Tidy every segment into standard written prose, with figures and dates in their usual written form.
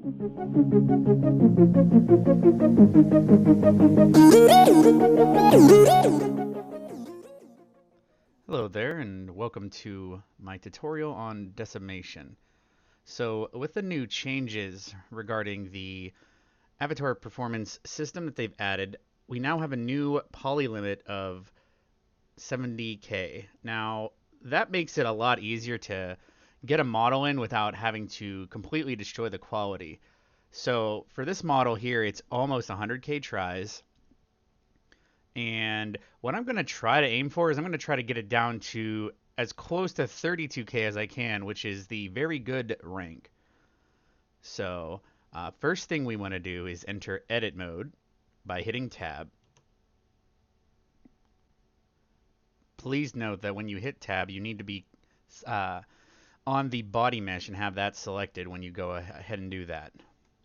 Hello there, and welcome to my tutorial on decimation. So with the new changes regarding the avatar performance system that they've added, we now have a new poly limit of 70K. Now that makes it a lot easier to get a model in without having to completely destroy the quality. So for this model here, it's almost 100K tries. And what I'm going to try to aim for is I'm going to try to get it down to as close to 32K as I can, which is the very good rank. So first thing we want to do is enter edit mode by hitting tab. Please note that when you hit tab, you need to be on the body mesh and have that selected when you go ahead and do that.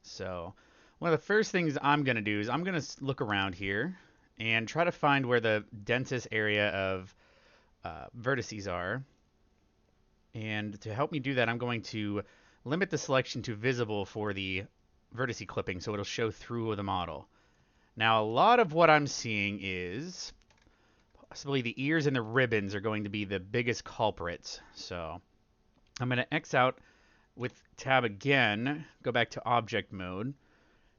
So one of the first things I'm going to do is I'm going to look around here and try to find where the densest area of vertices are. And to help me do that, I'm going to limit the selection to visible for the vertice clipping so it'll show through the model. Now, a lot of what I'm seeing is possibly the ears and the ribbons are going to be the biggest culprits. So I'm going to X out with tab again, go back to object mode,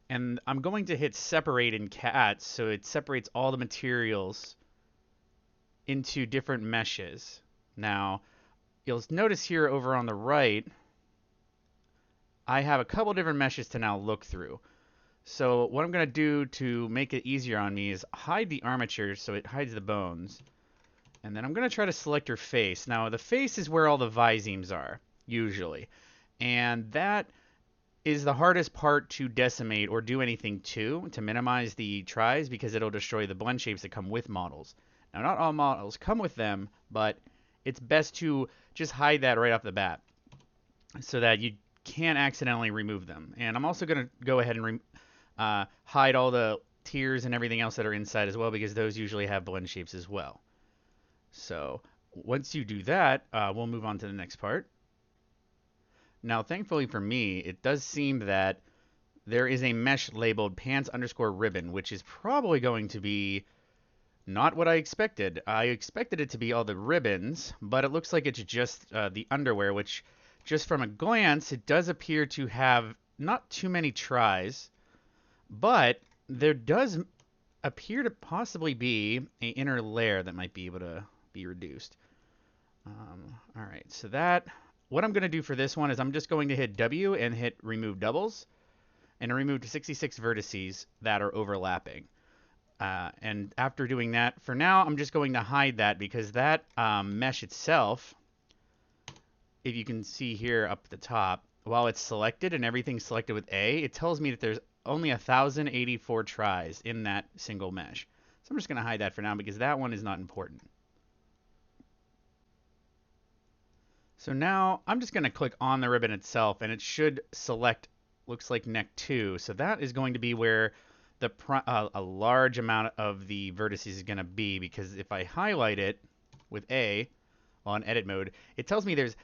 and I'm going to hit separate in cat so it separates all the materials into different meshes. Now, you'll notice here over on the right, I have a couple different meshes to now look through. So what I'm going to do to make it easier on me is hide the armature so it hides the bones. And then I'm going to try to select her face. Now, the face is where all the visemes are, usually. And that is the hardest part to decimate or do anything to minimize the tries, because it'll destroy the blend shapes that come with models. Now, not all models come with them, but it's best to just hide that right off the bat so that you can't accidentally remove them. And I'm also going to go ahead and hide all the tears and everything else that are inside as well, because those usually have blend shapes as well. So once you do that, we'll move on to the next part. Now, thankfully for me, it does seem that there is a mesh labeled pants_ribbon, which is probably going to be not what I expected. I expected it to be all the ribbons, but it looks like it's just the underwear, which just from a glance, it does appear to have not too many tries, but there does appear to possibly be an inner layer that might be able to be reduced. All right, so what I'm going to do for this one is I'm just going to hit W and hit remove doubles, and I removed 66 vertices that are overlapping. And after doing that, for now, I'm just going to hide that, because that mesh itself, if you can see here up at the top, while it's selected and everything's selected with A, it tells me that there's only 1,084 tries in that single mesh. So I'm just going to hide that for now, because that one is not important. So now I'm just going to click on the ribbon itself, and it should select, looks like neck 2. So that is going to be where a large amount of the vertices is going to be, because if I highlight it with A on edit mode, it tells me there's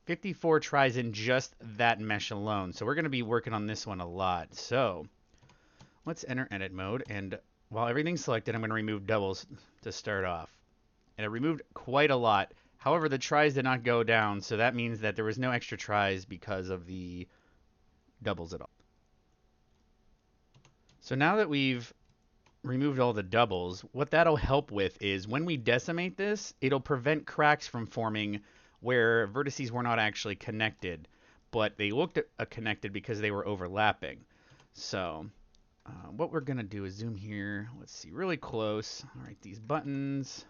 54 tries in just that mesh alone. So we're going to be working on this one a lot. So let's enter edit mode, and while everything's selected, I'm going to remove doubles to start off. And it removed quite a lot. However, the tries did not go down, so that means that there was no extra tries because of the doubles at all. So now that we've removed all the doubles, what that'll help with is when we decimate this, it'll prevent cracks from forming where vertices were not actually connected, but they looked connected because they were overlapping. So what we're going to do is zoom here. Let's see, really close. All right, these buttons.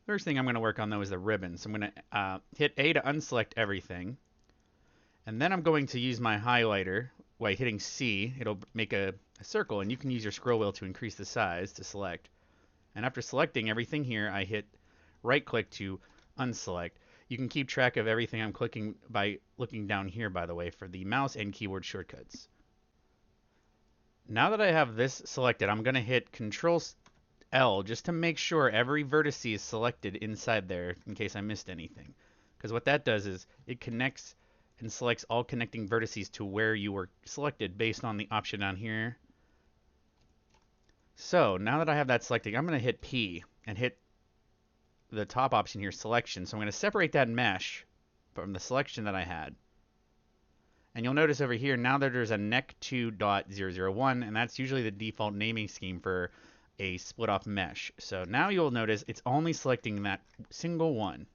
First thing I'm going to work on, though, is the ribbon. So I'm going to hit A to unselect everything. And then I'm going to use my highlighter by hitting C. It'll make a circle, and you can use your scroll wheel to increase the size to select. And after selecting everything here, I hit right-click to unselect. You can keep track of everything I'm clicking by looking down here, by the way, for the mouse and keyboard shortcuts. Now that I have this selected, I'm going to hit Control-L just to make sure every vertice is selected inside there in case I missed anything. Because what that does is it connects and selects all connecting vertices to where you were selected based on the option down here. So now that I have that selected, I'm going to hit P and hit the top option here, selection. So I'm going to separate that mesh from the selection that I had. And you'll notice over here now that there's a nec2.001, and that's usually the default naming scheme for a split off mesh. So now you'll notice it's only selecting that single one.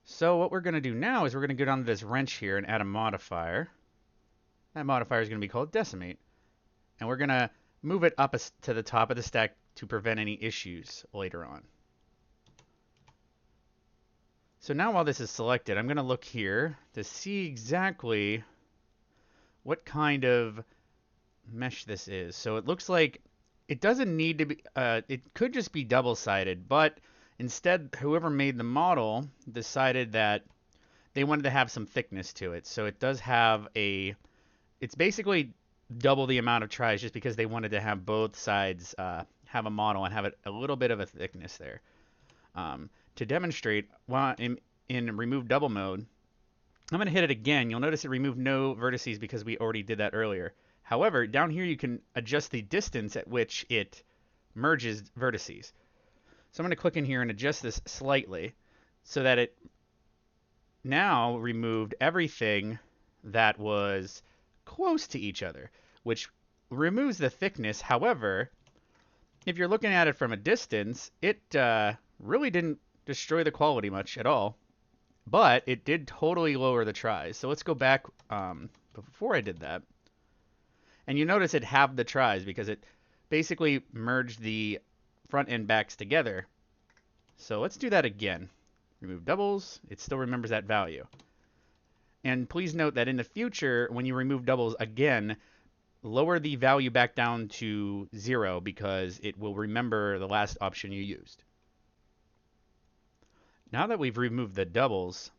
So what we're going to do now is we're going to go down to this wrench here and add a modifier. That modifier is going to be called decimate. And we're going to move it up to the top of the stack to prevent any issues later on. So now while this is selected, I'm going to look here to see exactly what kind of mesh this is. So it looks like it doesn't need to be, it could just be double-sided, but instead whoever made the model decided that they wanted to have some thickness to it. So it does have it's basically double the amount of tries just because they wanted to have both sides have a model and have a little bit of a thickness there. To demonstrate, in remove double mode, I'm going to hit it again. You'll notice it removed no vertices because we already did that earlier. However, down here you can adjust the distance at which it merges vertices. So I'm going to click in here and adjust this slightly so that it now removed everything that was close to each other, which removes the thickness. However, if you're looking at it from a distance, it really didn't destroy the quality much at all, but it did totally lower the tries. So let's go back before I did that. And you notice it halved the tries because it basically merged the front and backs together. So let's do that again. Remove doubles. It still remembers that value. And please note that in the future, when you remove doubles again, lower the value back down to 0 because it will remember the last option you used. Now that we've removed the doubles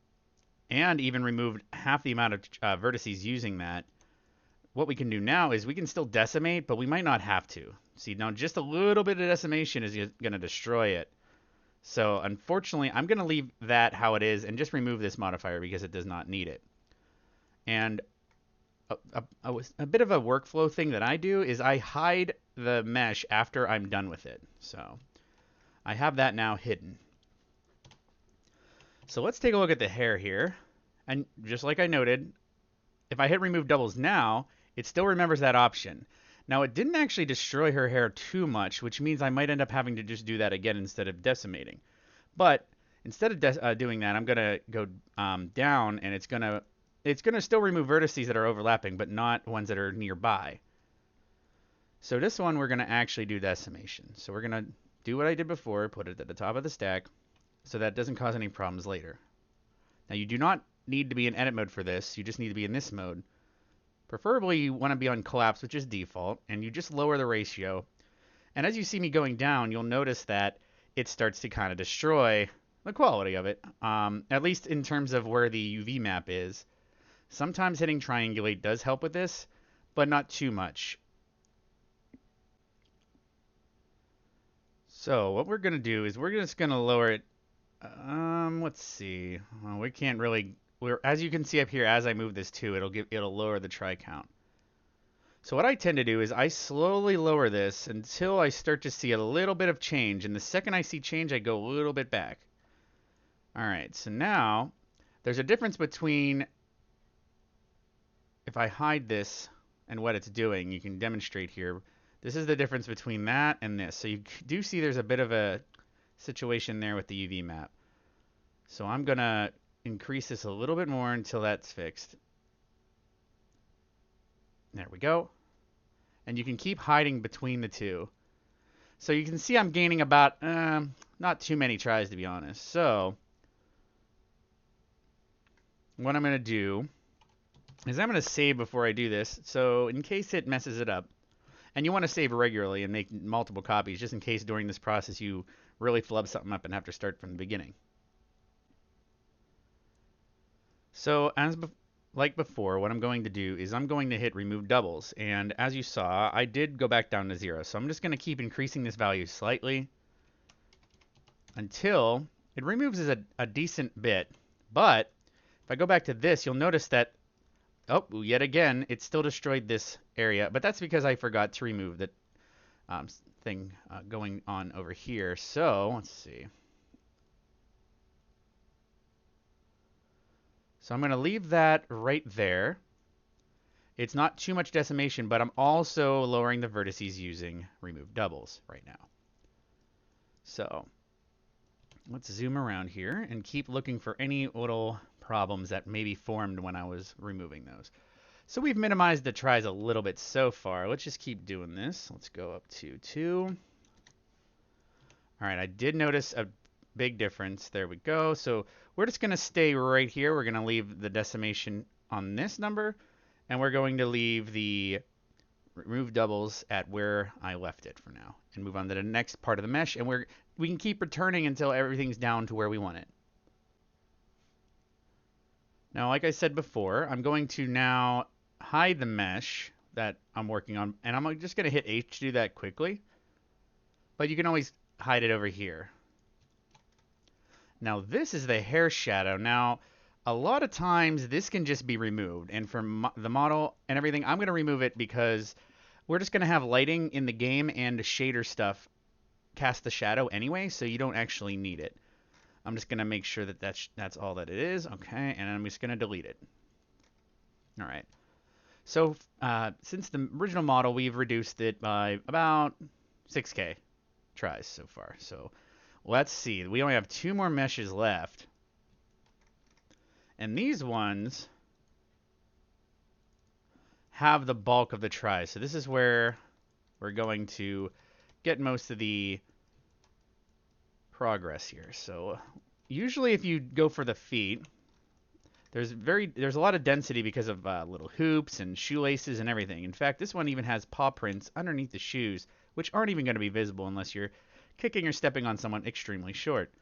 and even removed half the amount of vertices using that, what we can do now is we can still decimate, but we might not have to. See, now just a little bit of decimation is going to destroy it. So unfortunately, I'm going to leave that how it is and just remove this modifier because it does not need it. And a bit of a workflow thing that I do is I hide the mesh after I'm done with it. So I have that now hidden. So let's take a look at the hair here. And just like I noted, if I hit remove doubles now, it still remembers that option. Now it didn't actually destroy her hair too much, which means I might end up having to just do that again instead of decimating. But instead of doing that, I'm going to go down, and it's going to still remove vertices that are overlapping, but not ones that are nearby. So this one, we're going to actually do decimation. So we're going to do what I did before, put it at the top of the stack, so that doesn't cause any problems later. Now you do not need to be in edit mode for this. You just need to be in this mode. Preferably you want to be on collapse, which is default, and you just lower the ratio. And as you see me going down, you'll notice that it starts to kind of destroy the quality of it, at least in terms of where the UV map is. Sometimes hitting triangulate does help with this, but not too much. So what we're going to do is we're just going to lower it. Let's see. Well, we can't really. As you can see up here, as I move this too, it'll lower the try count. So what I tend to do is I slowly lower this until I start to see a little bit of change. And the second I see change, I go a little bit back. All right. So now there's a difference between if I hide this and what it's doing. You can demonstrate here. This is the difference between that and this. So you do see there's a bit of a situation there with the UV map. So I'm going to increase this a little bit more until that's fixed. There we go. And you can keep hiding between the two. So you can see I'm gaining about, not too many tries to be honest. So what I'm going to do is I'm going to save before I do this. So in case it messes it up, and you want to save regularly and make multiple copies just in case during this process you really flub something up and have to start from the beginning. So like before, what I'm going to do is I'm going to hit remove doubles. And as you saw, I did go back down to 0. So I'm just going to keep increasing this value slightly until it removes a decent bit, But if I go back to this, you'll notice that, oh, yet again, it still destroyed this area. But that's because I forgot to remove the thing going on over here. So let's see. So I'm going to leave that right there. It's not too much decimation, but I'm also lowering the vertices using remove doubles right now. So let's zoom around here and keep looking for any little problems that maybe formed when I was removing those. So we've minimized the tries a little bit so far. Let's just keep doing this. Let's go up to 2. All right, I did notice a big difference. There we go. So we're just going to stay right here. We're going to leave the decimation on this number, and we're going to leave the remove doubles at where I left it for now, and move on to the next part of the mesh, and we can keep returning until everything's down to where we want it. Now, like I said before, I'm going to now hide the mesh that I'm working on, and I'm just going to hit H to do that quickly, but you can always hide it over here. Now, this is the hair shadow. Now, a lot of times this can just be removed, and for the model and everything, I'm going to remove it because we're just going to have lighting in the game and shader stuff cast the shadow anyway, so you don't actually need it. I'm just going to make sure that that's all that it is. Okay, and I'm just going to delete it. All right. So since the original model, we've reduced it by about 6K tries so far. So let's see. We only have 2 more meshes left. And these ones have the bulk of the tries. So this is where we're going to get most of the progress here. So usually if you go for the feet, there's a lot of density because of little hoops and shoelaces and everything. In fact, this one even has paw prints underneath the shoes, which aren't even going to be visible unless you're kicking or stepping on someone extremely short.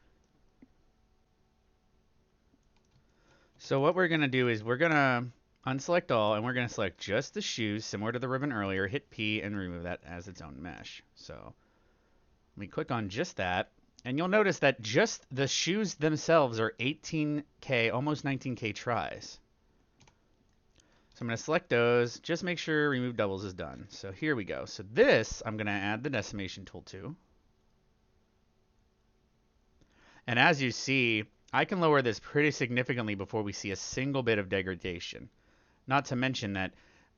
So what we're going to do is we're going to unselect all, and we're going to select just the shoes, similar to the ribbon earlier, hit P, and remove that as its own mesh. So let me click on just that, and you'll notice that just the shoes themselves are 18K, almost 19K tries. So I'm going to select those, just make sure remove doubles is done. So here we go. So this, I'm going to add the decimation tool to. And as you see, I can lower this pretty significantly before we see a single bit of degradation. Not to mention that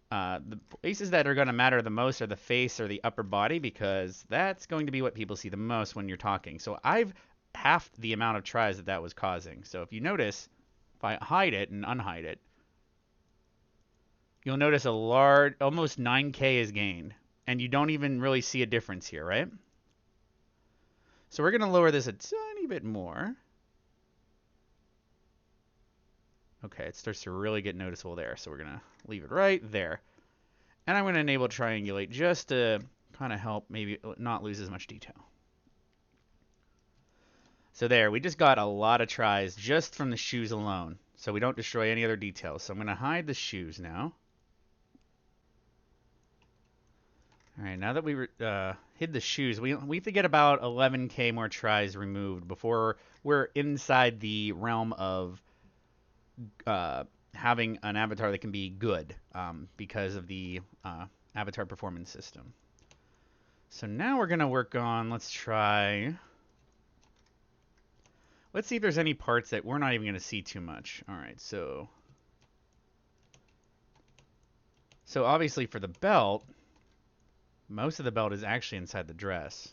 the places that are going to matter the most are the face or the upper body, because that's going to be what people see the most when you're talking. So I've halved the amount of tries that was causing. So if you notice, if I hide it and unhide it, you'll notice a large, almost 9K is gained. And you don't even really see a difference here, right? So we're going to lower this a tiny bit more. Okay, it starts to really get noticeable there. So we're going to leave it right there. And I'm going to enable triangulate just to kind of help maybe not lose as much detail. So there, we just got a lot of tries just from the shoes alone. So we don't destroy any other details. So I'm going to hide the shoes now. All right, now that we hid the shoes, we have to get about 11K more tries removed before we're inside the realm of having an avatar that can be good because of the avatar performance system. So now we're going to work on, let's see if there's any parts that we're not even going to see too much. All right, so obviously for the belt, most of the belt is actually inside the dress.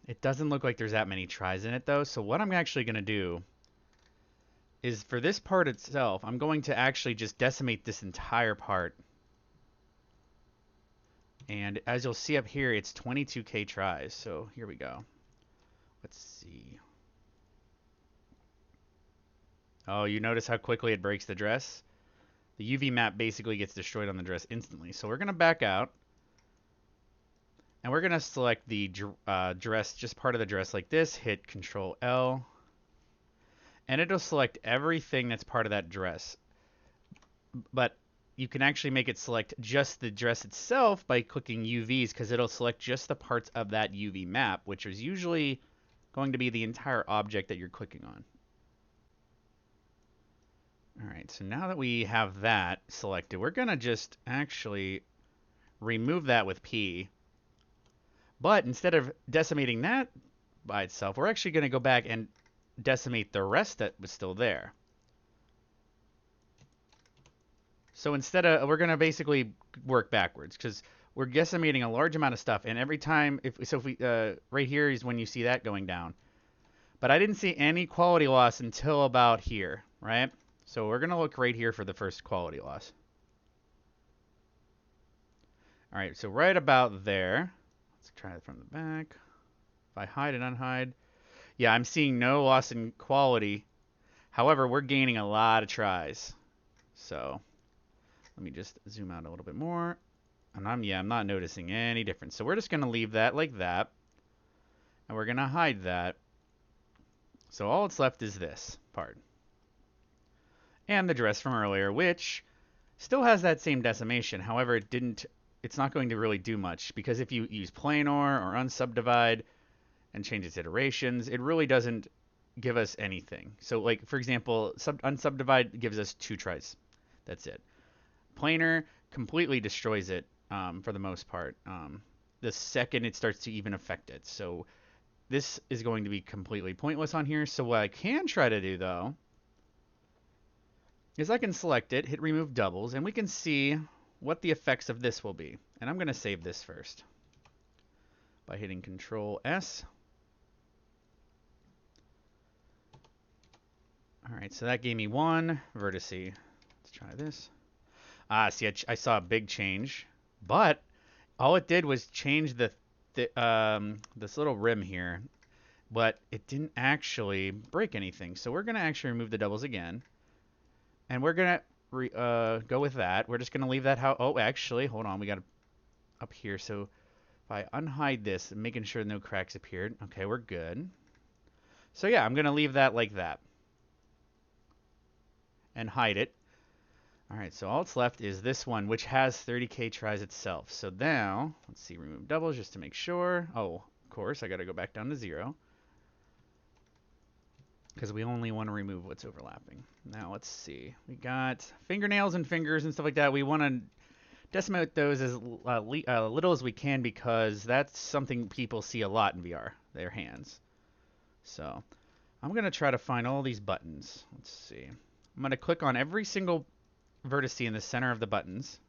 It doesn't look like there's that many tries in it though. So what I'm actually going to do is for this part itself, I'm going to actually just decimate this entire part. And as you'll see up here, it's 22K tries. So here we go. Let's see. Oh, you notice how quickly it breaks the dress? The UV map basically gets destroyed on the dress instantly. So we're going to back out. And we're going to select the dress, just part of the dress like this. Hit Control L. And it'll select everything that's part of that dress. But you can actually make it select just the dress itself by clicking UVs, because it'll select just the parts of that UV map, which is usually going to be the entire object that you're clicking on. All right, so now that we have that selected, we're going to just actually remove that with P. But instead of decimating that by itself, we're actually going to go back and decimate the rest that was still there. So instead of, we're going to basically work backwards because we're decimating a large amount of stuff. And every time, if we, right here is when you see that going down. But I didn't see any quality loss until about here, right? So we're going to look right here for the first quality loss. All right, so right about there. Let's try it from the back. If I hide and unhide. Yeah, I'm seeing no loss in quality. However, we're gaining a lot of tries. So let me just zoom out a little bit more. And I'm not noticing any difference. So we're just going to leave that like that. And we're going to hide that. So all that's left is this part. And the dress from earlier, which still has that same decimation. However, it's not going to really do much because if you use planar or unsubdivide and change its iterations, it really doesn't give us anything. So like, for example, unsubdivide gives us 2 tries. That's it. Planar completely destroys it for the most part. The second it starts to even affect it. So this is going to be completely pointless on here. So what I can try to do though is I can select it, hit remove doubles, and we can see what the effects of this will be. And I'm going to save this first by hitting Control S. All right, so that gave me 1 vertex. Let's try this. See, I saw a big change, but all it did was change this little rim here, but it didn't actually break anything. So we're going to actually remove the doubles again. And we're going to go with that. We're just going to leave that how... Oh, actually, hold on. We got up here. So if I unhide this, making sure no cracks appeared. Okay, we're good. So yeah, I'm going to leave that like that. And hide it. All right, so all that's left is this one, which has 30k tries itself. So now, let's see, remove doubles just to make sure. Oh, of course, I got to go back down to 0. Because we only want to remove what's overlapping. Now let's see. We got fingernails and fingers and stuff like that. We want to decimate those as little as we can because that's something people see a lot in VR, their hands. So I'm going to try to find all these buttons. Let's see. I'm going to click on every single vertex in the center of the buttons.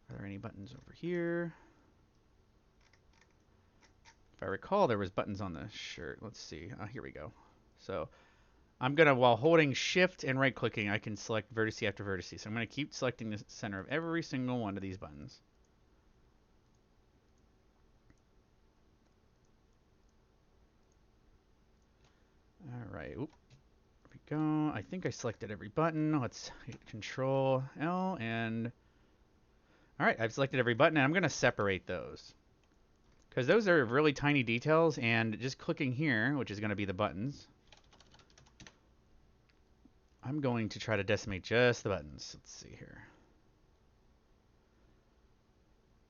Are there any buttons over here? If I recall, there was buttons on the shirt. Let's see. Here we go. So I'm going to, while holding shift and right clicking, I can select vertex after vertex. So I'm going to keep selecting the center of every single one of these buttons. All right. Oop. There we go. I think I selected every button. Let's hit Control L and... All right, I've selected every button and I'm going to separate those. Because those are really tiny details and just clicking here, which is going to be the buttons, I'm going to try to decimate just the buttons. Let's see here.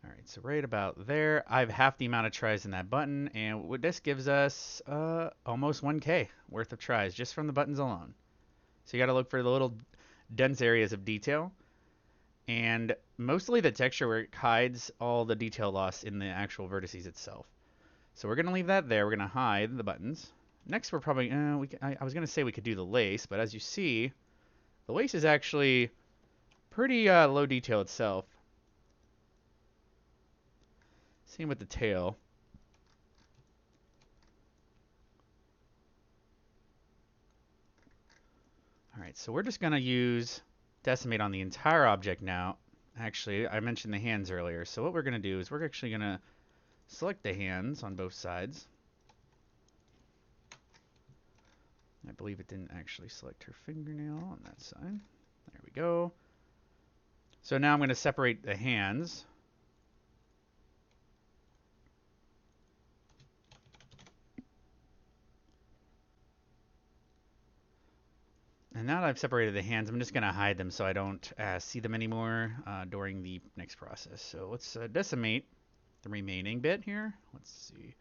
All right, so right about there, I have half the amount of tries in that button, and what this gives us almost 1K worth of tries just from the buttons alone. So you got to look for the little dense areas of detail, and mostly the texture where it hides all the detail loss in the actual vertices itself. So we're going to leave that there. We're going to hide the buttons. Next, we're probably, I was going to say we could do the lace, but as you see, the lace is actually pretty low detail itself. Same with the tail. All right, so we're just going to use decimate on the entire object now. Actually, I mentioned the hands earlier. So what we're going to do is we're actually going to select the hands on both sides. I believe it didn't actually select her fingernail on that side. There we go. So now I'm going to separate the hands. And now that I've separated the hands, I'm just going to hide them so I don't see them anymore during the next process. So let's decimate the remaining bit here. Let's see.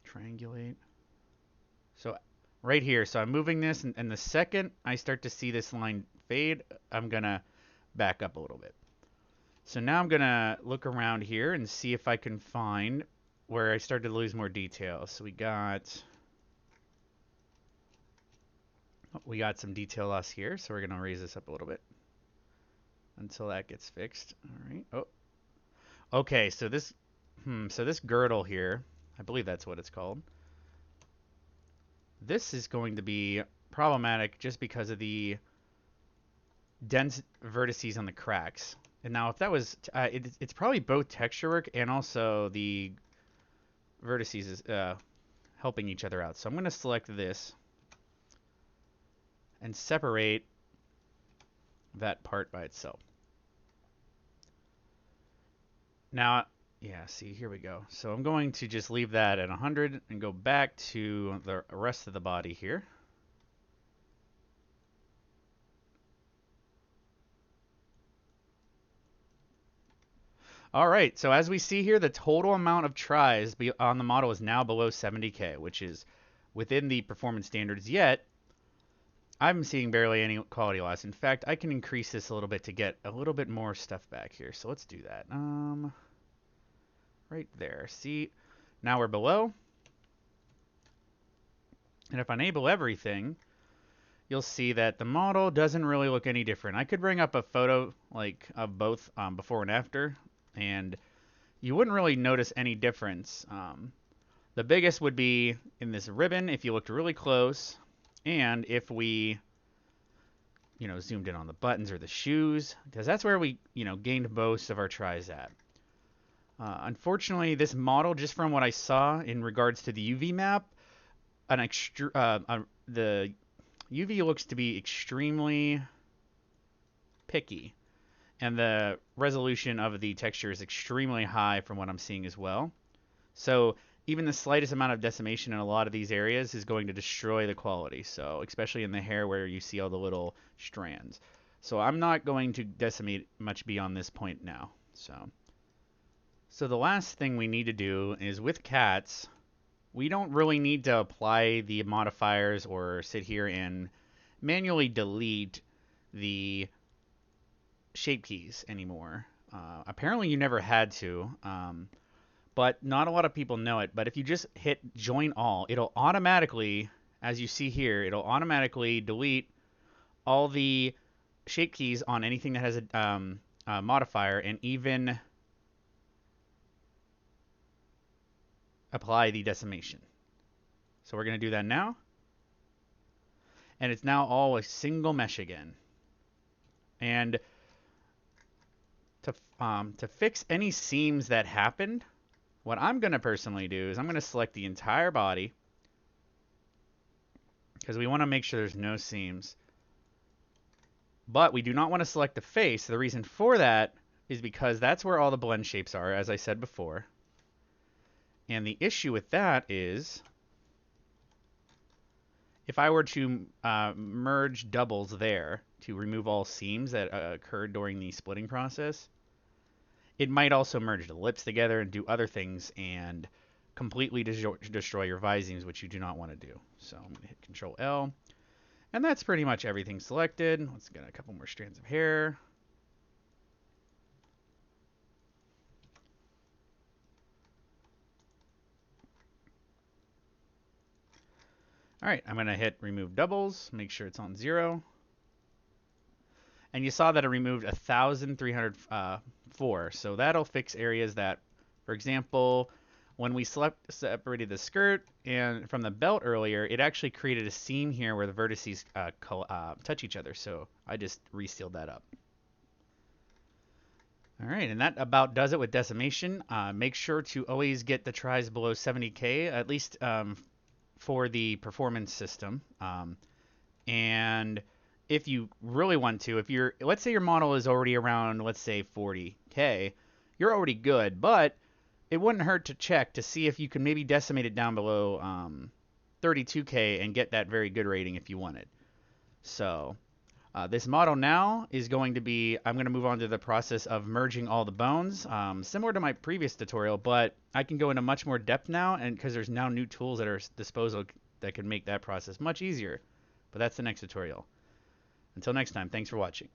Triangulate. So right here. So I'm moving this, and the second I start to see this line fade, I'm going to back up a little bit. So now I'm going to look around here and see if I can find where I started to lose more detail. So we got some detail loss here, so we're going to raise this up a little bit until that gets fixed. All right. Oh, okay. So this girdle here, I believe that's what it's called. This is going to be problematic just because of the dense vertices on the cracks. And now if that was, it's probably both texture work and also the vertices is helping each other out. So I'm going to select this and separate that part by itself. Now, yeah, see, here we go. So I'm going to just leave that at 100 and go back to the rest of the body here. All right, so as we see here, the total amount of tries on the model is now below 70K, which is within the performance standards, yet I'm seeing barely any quality loss. In fact, I can increase this a little bit to get a little bit more stuff back here. So let's do that. Right there. See, now we're below. And if I enable everything, you'll see that the model doesn't really look any different. I could bring up a photo like of both before and after, and you wouldn't really notice any difference. The biggest would be in this ribbon if you looked really close, and if we zoomed in on the buttons or the shoes, because that's where we gained most of our tries at. Unfortunately, this model, just from what I saw in regards to the UV map, the UV looks to be extremely picky, and the resolution of the texture is extremely high from what I'm seeing as well. So even the slightest amount of decimation in a lot of these areas is going to destroy the quality. So especially in the hair where you see all the little strands. So I'm not going to decimate much beyond this point now. So the last thing we need to do is with cats, we don't really need to apply the modifiers or sit here and manually delete the shape keys anymore. Apparently you never had to, but not a lot of people know it. But if you just hit join all, it'll automatically, as you see here, it'll automatically delete all the shape keys on anything that has a modifier, and even apply the decimation. So we're going to do that now. And it's now all a single mesh again. And to fix any seams that happened, what I'm going to personally do is I'm going to select the entire body, because we want to make sure there's no seams. But we do not want to select the face. The reason for that is because that's where all the blend shapes are, as I said before. And the issue with that is if I were to merge doubles there to remove all seams that occurred during the splitting process, it might also merge the lips together and do other things and completely destroy your visings, which you do not want to do. So I'm going to hit Control L. And that's pretty much everything selected. Let's get a couple more strands of hair. All right, I'm going to hit remove doubles, make sure it's on 0. And you saw that it removed 1,304. So that'll fix areas that, for example, when we separated the skirt and from the belt earlier, it actually created a seam here where the vertices touch each other. So I just resealed that up. All right, and that about does it with decimation. Make sure to always get the tries below 70K, at least for the performance system. And if you really want to, let's say your model is already around, let's say 40K, you're already good, but it wouldn't hurt to check to see if you can maybe decimate it down below 32K and get that very good rating if you wanted. So this model now is going to be, I'm going to move on to the process of merging all the bones, similar to my previous tutorial, but I can go into much more depth now, and because there's now new tools at our disposal that could make that process much easier. But that's the next tutorial. Until next time, thanks for watching.